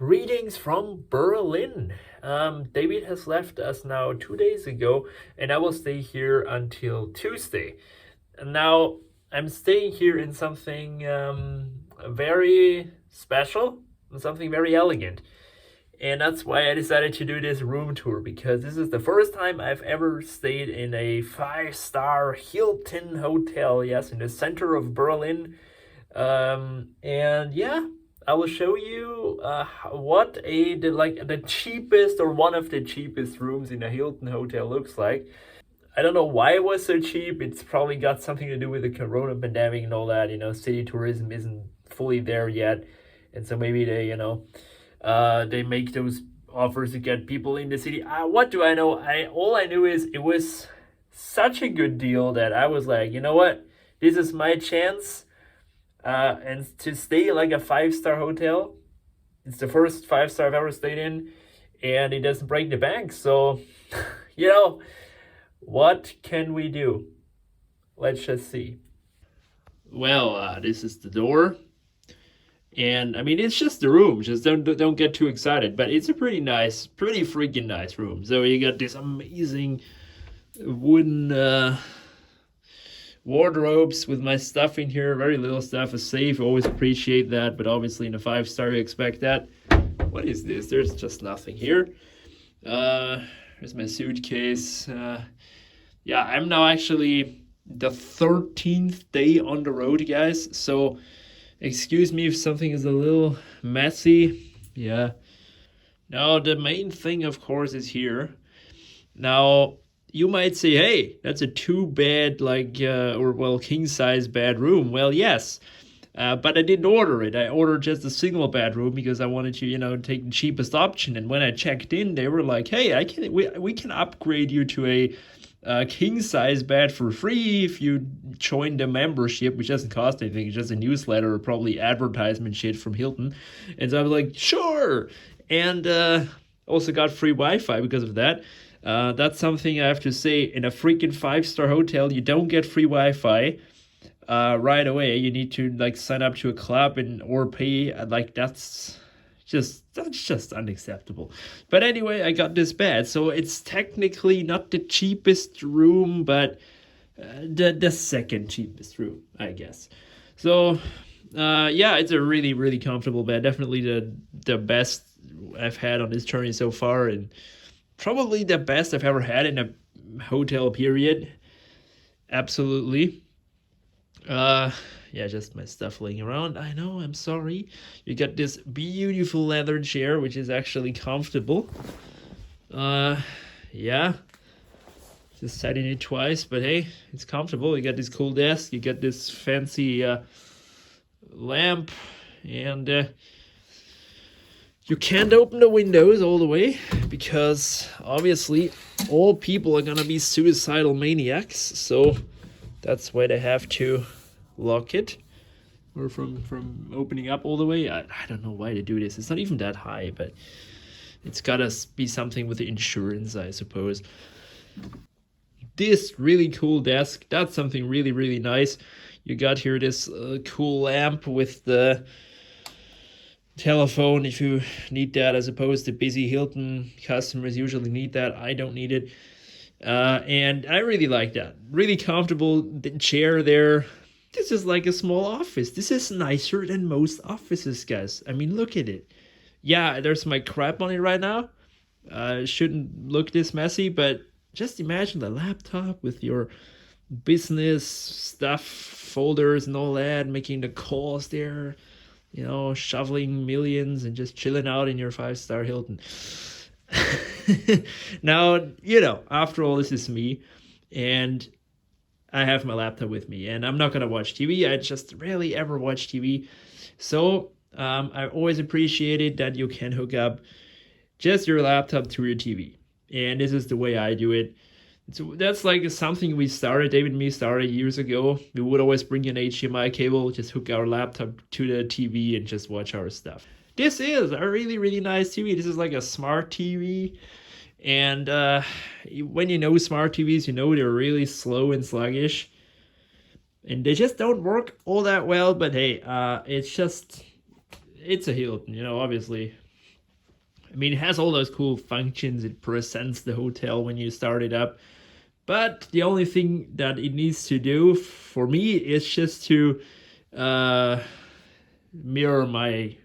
Greetings from Berlin. David has left us now 2 days ago, and I will stay here until Tuesday. And now I'm staying here in something very special, something very elegant. And that's why I decided to do this room tour, because this is the first time I've ever stayed in a five-star Hilton Hotel, yes, in the center of Berlin. And yeah, I will show you what the cheapest or one of the cheapest rooms in a Hilton hotel looks like. I don't know why it was so cheap. It's probably got something to do with the corona pandemic and all that. City tourism isn't fully there yet. And so maybe they make those offers to get people in the city. What do I know? All I knew is it was such a good deal that I was like, you know what? This is my chance. And to stay like a five-star hotel. It's the first five-star I've ever stayed in, and it doesn't break the bank. So, you know, what can we do? Let's just see. Well, this is the door. And I mean, it's just a room. Just don't get too excited. But it's a pretty nice, pretty freaking nice room. So you got this amazing wooden wardrobes with my stuff in here. Very little stuff, a safe. Always appreciate that. But obviously, in a five-star, you expect that. What is this? There's just nothing here. There's my suitcase. Yeah, I'm now actually the 13th day on the road, guys. So excuse me if something is a little messy. Yeah. Now, the main thing, of course, is here. Now, you might say, hey, that's a too bad, king size bed room. Well, yes. But I didn't order it. I ordered just a single bedroom because I wanted to, take the cheapest option. And when I checked in, they were like, hey, we can upgrade you to a king size bed for free if you join the membership, which doesn't cost anything. It's just a newsletter or probably advertisement shit from Hilton. And so I was like, sure. And also got free Wi-Fi because of that. That's something I have to say. In a freaking five-star hotel, you don't get free Wi-Fi right away. You need to sign up to a club or pay. That's just unacceptable. But anyway, I got this bed, so it's technically not the cheapest room, but the second cheapest room, I guess. So yeah, it's a really, really comfortable bed. Definitely the best I've had on this journey so far, and probably the best I've ever had in a hotel, period. Absolutely. Yeah, just my stuff laying around. I know, I'm sorry. You got this beautiful leather chair, which is actually comfortable. Yeah. Just sat in it twice, but hey, it's comfortable. You got this cool desk, you got this fancy lamp, and you can't open the windows all the way because obviously all people are gonna be suicidal maniacs, so that's why they have to lock it, or from opening up all the way. I don't know why they do this. It's not even that high, but it's gotta be something with the insurance, I suppose. This really cool desk, that's something really, really nice. You got here this cool lamp with the telephone if you need that, as opposed to busy Hilton customers usually need that. I don't need it. And I really like that. Really comfortable. The chair there. This is like a small office. This is nicer than most offices, guys. I mean, look at it. Yeah, there's my crap on it right now. Shouldn't look this messy, but just imagine the laptop with your business stuff, folders and all that, making the calls there, shoveling millions and just chilling out in your five-star Hilton. Now, after all, this is me, and I have my laptop with me, and I'm not going to watch TV. I just rarely ever watch TV. So I always appreciated that you can hook up just your laptop to your TV. And this is the way I do it. So that's like something David and me started years ago. We would always bring an HDMI cable, just hook our laptop to the TV and just watch our stuff. This is a really, really nice TV. This is like a smart TV. And when you know smart TVs, they're really slow and sluggish. And they just don't work all that well. But hey, it's a Hilton, obviously. I mean, it has all those cool functions. It presents the hotel when you start it up. But the only thing that it needs to do for me is just to mirror my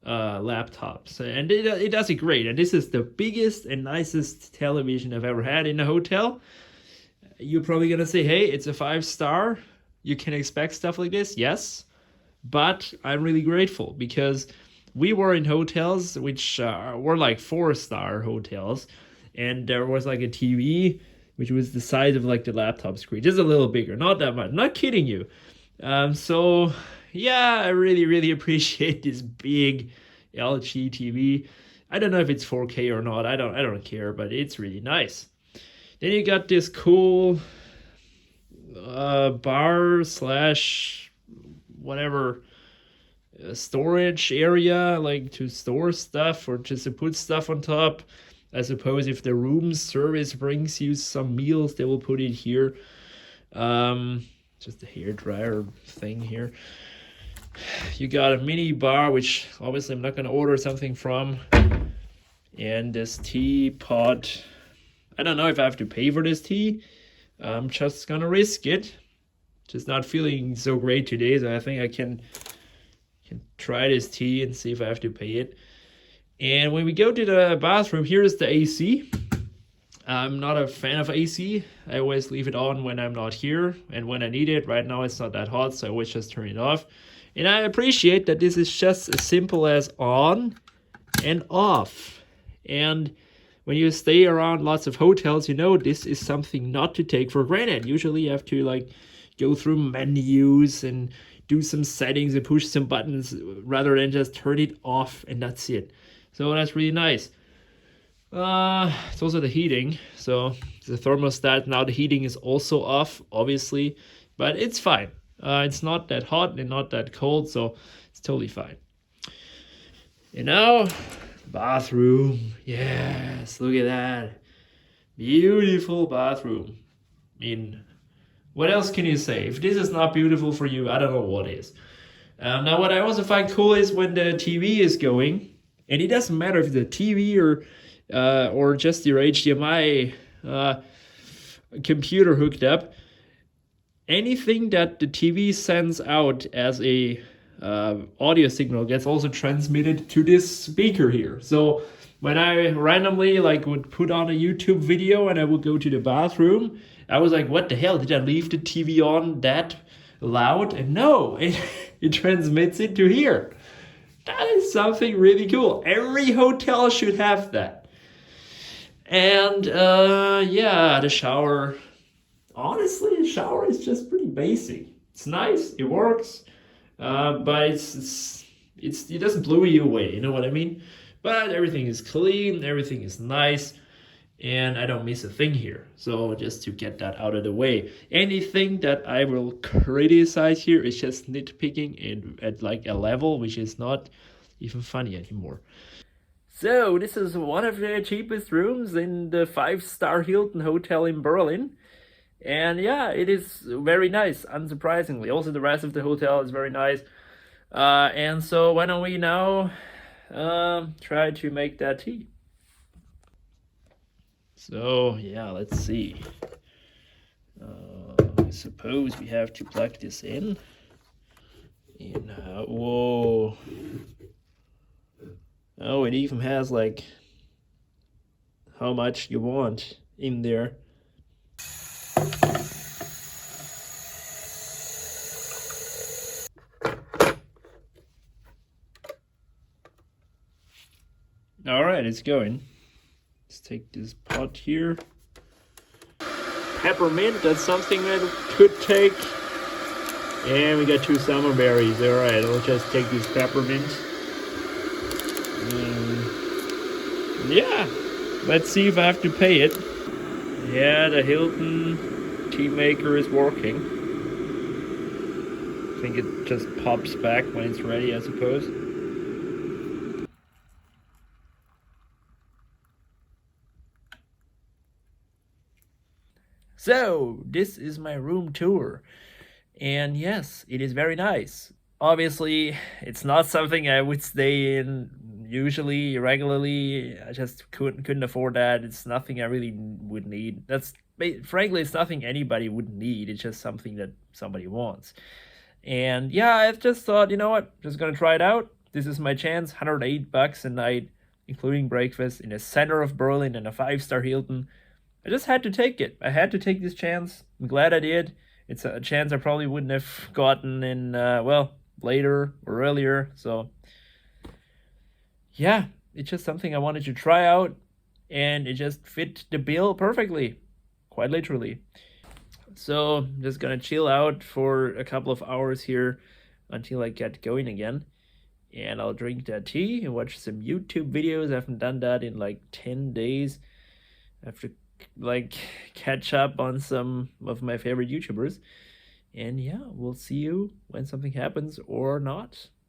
laptops. And it does it great. And this is the biggest and nicest television I've ever had in a hotel. You're probably going to say, hey, it's a 5-star. You can expect stuff like this. Yes. But I'm really grateful because we were in hotels which were like 4-star hotels. And there was like a TV which was the size of like the laptop screen, just a little bigger, not that much. Not kidding you. So yeah, I really, really appreciate this big LG TV. I don't know if it's 4K or not. I don't care, but it's really nice. Then you got this cool bar slash whatever storage area, like to store stuff or just to put stuff on top. I suppose if the room service brings you some meals, they will put it here. Just a hairdryer thing here. You got a mini bar, which obviously I'm not going to order something from. And this teapot. I don't know if I have to pay for this tea. I'm just going to risk it. Just not feeling so great today, so I think I can try this tea and see if I have to pay it. And when we go to the bathroom, here is the AC. I'm not a fan of AC. I always leave it on when I'm not here and when I need it. Right now it's not that hot, so I always just turn it off. And I appreciate that this is just as simple as on and off. And when you stay around lots of hotels, you know this is something not to take for granted. Usually you have to like go through menus and do some settings and push some buttons rather than just turn it off and that's it. So that's really nice. It's also the heating. So the thermostat, now the heating is also off, obviously, but it's fine. It's not that hot and not that cold, so it's totally fine. And now, bathroom. Yes, look at that. Beautiful bathroom. I mean, what else can you say? If this is not beautiful for you, I don't know what is. Now, what I also find cool is when the TV is going, and it doesn't matter if the TV or just your HDMI computer hooked up. Anything that the TV sends out as a audio signal gets also transmitted to this speaker here. So when I randomly like would put on a YouTube video and I would go to the bathroom, I was like, what the hell? Did I leave the TV on that loud? And no, it transmits it to here. That is something really cool. Every hotel should have that. And yeah, the shower. Honestly, the shower is just pretty basic. It's nice, it works, but it doesn't blow you away. You know what I mean? But everything is clean, everything is nice, and I don't miss a thing here. So just to get that out of the way, anything that I will criticize here is just nitpicking at like a level which is not even funny anymore. So this is one of the cheapest rooms in the 5-star Hilton Hotel in Berlin. And yeah, it is very nice, unsurprisingly. Also, the rest of the hotel is very nice. And so why don't we now try to make that tea? So yeah, let's see. I suppose we have to plug this in. And whoa. Oh, it even has like how much you want in there. All right, it's going. Let's take this pot here. Peppermint, that's something that could take. And we got 2 summer berries. All right, I'll just take this peppermint. Yeah, let's see if I have to pay it. Yeah, the Hilton tea maker is working. I think it just pops back when it's ready, I suppose. So, this is my room tour. And yes, it is very nice. Obviously, it's not something I would stay in, usually, regularly. I just couldn't afford that. It's nothing I really would need. Frankly, it's nothing anybody would need. It's just something that somebody wants. And yeah, I've just thought, you know what? Just gonna try it out. This is my chance. $108 a night, including breakfast in the center of Berlin in a 5-star Hilton. I just had to take it. I had to take this chance. I'm glad I did. It's a chance I probably wouldn't have gotten in, well, later or earlier. So, yeah, it's just something I wanted to try out, and it just fit the bill perfectly, quite literally. So, I'm just gonna chill out for a couple of hours here until I get going again. And I'll drink that tea and watch some YouTube videos. I haven't done that in like 10 days. I have to like catch up on some of my favorite YouTubers. And yeah, we'll see you when something happens or not.